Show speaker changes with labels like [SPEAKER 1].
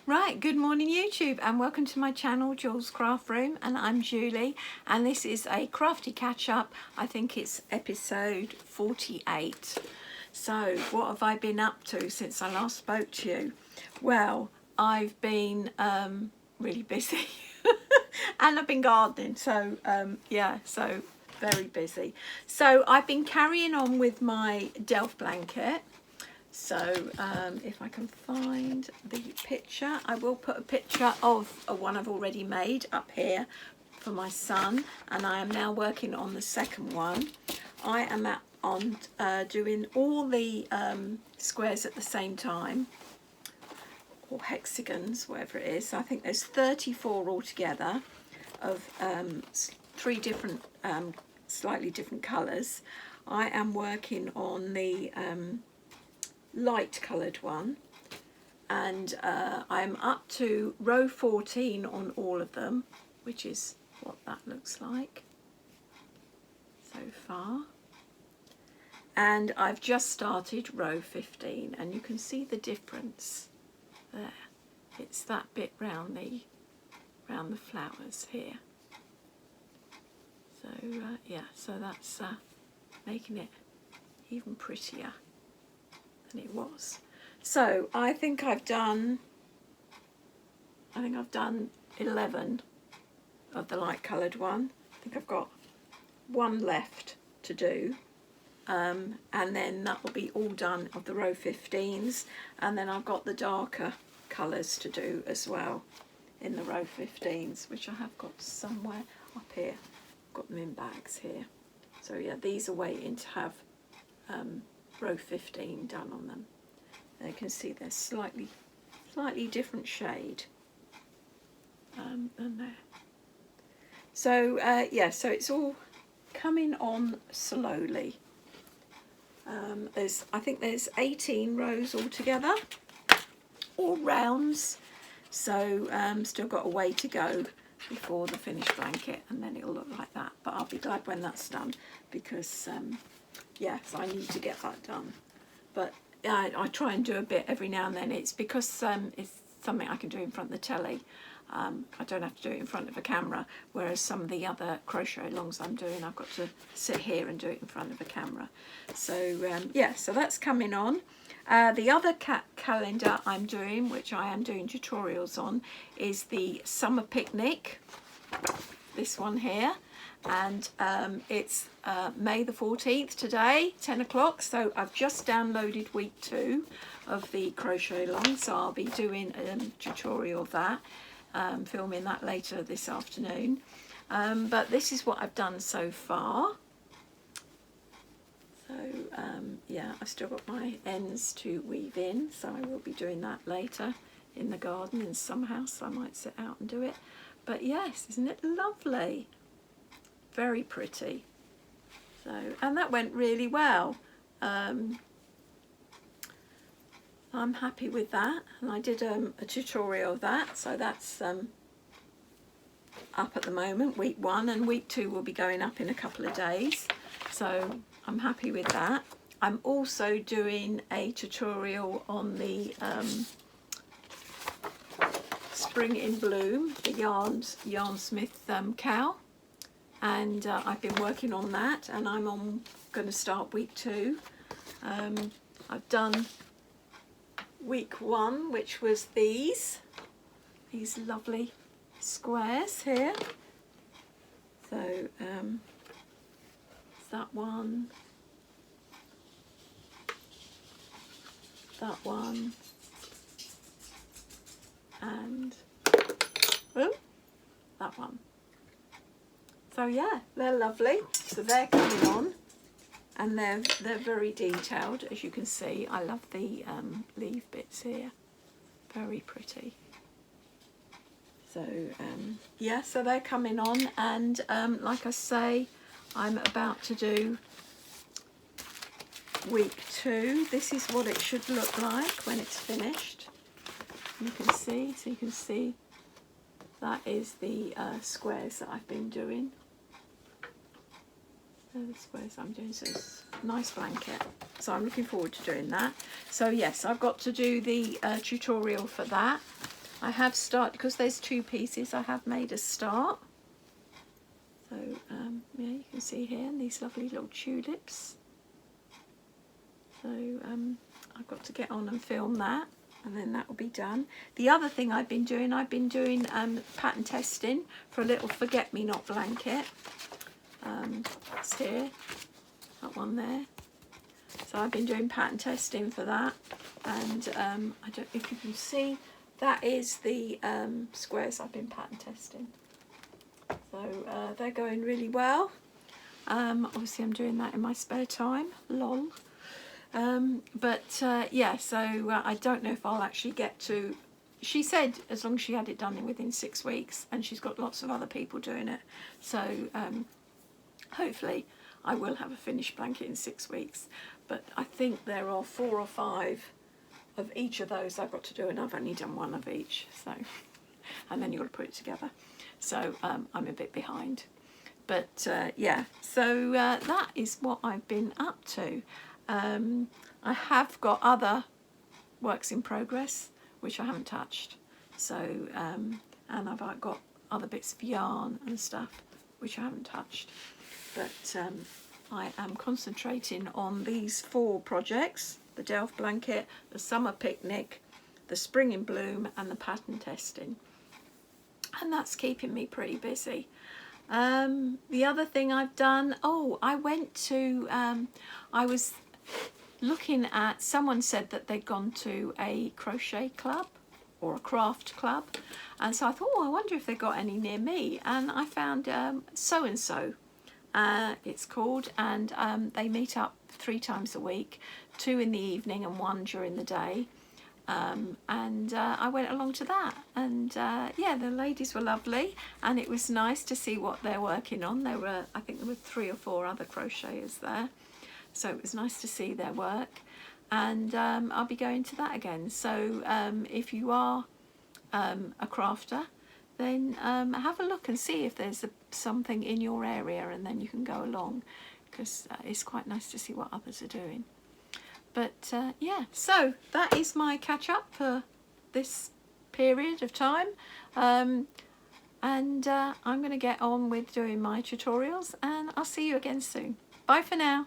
[SPEAKER 1] Right, good morning YouTube and welcome to my channel Jules Craft Room, and I'm Julie and this is a crafty catch up. I think it's episode 48. So what have I been up to since I last spoke to you? Well, I've been really busy and I've been gardening, so yeah, so very busy. So I've been carrying on with my Delft blanket. So if I can find the picture, I will put a picture of one I've already made up here for my son, and I am now working on the second one. I am doing all the squares at the same time, or hexagons, whatever it is. I think there's 34 altogether of three different, slightly different colours. I am working on the light coloured one, and I'm up to row 14 on all of them, which is what that looks like so far, and I've just started row 15, and you can see the difference there. It's that bit round the flowers here. So yeah, so that's making it even prettier than it was. So I think I've done 11 of the light coloured one. I think I've got one left to do, and then that will be all done of the row 15s, and then I've got the darker colours to do as well in the row 15s, which I have got somewhere up here. I've got them in bags here. So yeah, these are waiting to have row 15 done on them. You can see they're slightly different shade than there. So yeah, so it's all coming on slowly. I think there's 18 rows altogether, all rounds. So still got a way to go before the finished blanket, and then it'll look like that. But I'll be glad when that's done, because yes, I need to get that done. But I try and do a bit every now and then. It's because it's something I can do in front of the telly. I don't have to do it in front of a camera, whereas some of the other crochet alongs I'm doing, I've got to sit here and do it in front of a camera. So yeah, so that's coming on. The other calendar I'm doing, which I am doing tutorials on, is the summer picnic, this one here, and it's May the 14th today, 10 o'clock. So I've just downloaded week 2 of the crochet along, so I'll be doing a tutorial of that, filming that later this afternoon. But this is what I've done so far. So yeah, I've still got my ends to weave in, so I will be doing that later in the garden in some house. So I might sit out and do it. But yes, isn't it lovely? Very pretty. So, and that went really well. I'm happy with that, and I did a tutorial of that, so that's up at the moment, week 1, and week 2 will be going up in a couple of days. So I'm happy with that. I'm also doing a tutorial on the Spring in Bloom, the Yarnsmith cow, and I've been working on that, and I'm going to start week 2. I've done week 1, which was these lovely squares here. So that one, and that one. So yeah, they're lovely. So they're coming on, and they're very detailed, as you can see. I love the leaf bits here, very pretty. So yeah, so they're coming on, and like I say, I'm about to do week 2. This is what it should look like when it's finished. You can see, so you can see that is the squares that I've been doing. The squares I'm doing, so it's a nice blanket, so I'm looking forward to doing that. So yes, I've got to do the tutorial for that. I have started, because there's 2 pieces, I have made a start. So yeah, you can see here these lovely little tulips. So I've got to get on and film that, and then that will be done. The other thing I've been doing pattern testing for a little forget-me-not blanket. It's here, that one there. So I've been doing pattern testing for that, and I don't know if you can see, that is the squares I've been pattern testing. So they're going really well. Obviously I'm doing that in my spare time, lol. Yeah, so I don't know if I'll actually get to, she said as long as she had it done within 6 weeks, and she's got lots of other people doing it, so hopefully I will have a finished blanket in 6 weeks. But I think there are 4 or 5 of each of those I've got to do, and I've only done 1 of each, so, and then you've got to put it together, so I'm a bit behind. But yeah, so that is what I've been up to. I have got other works in progress which I haven't touched, so and I've got other bits of yarn and stuff which I haven't touched, but I am concentrating on these 4 projects: the Delft blanket, the summer picnic, the spring in bloom, and the pattern testing, and that's keeping me pretty busy. The other thing I've done, I went to, I was looking at, someone said that they'd gone to a crochet club or a craft club, and so I thought, I wonder if they got any near me, and I found So and So, it's called, and they meet up 3 times a week, 2 in the evening and 1 during the day. And I went along to that, and yeah, the ladies were lovely, and it was nice to see what they're working on. There were, I think there were 3 or 4 other crocheters there, so it was nice to see their work, and I'll be going to that again. So if you are a crafter, then have a look and see if there's something in your area, and then you can go along, because it's quite nice to see what others are doing. But yeah, so that is my catch up for this period of time, and I'm going to get on with doing my tutorials, and I'll see you again soon. Bye for now.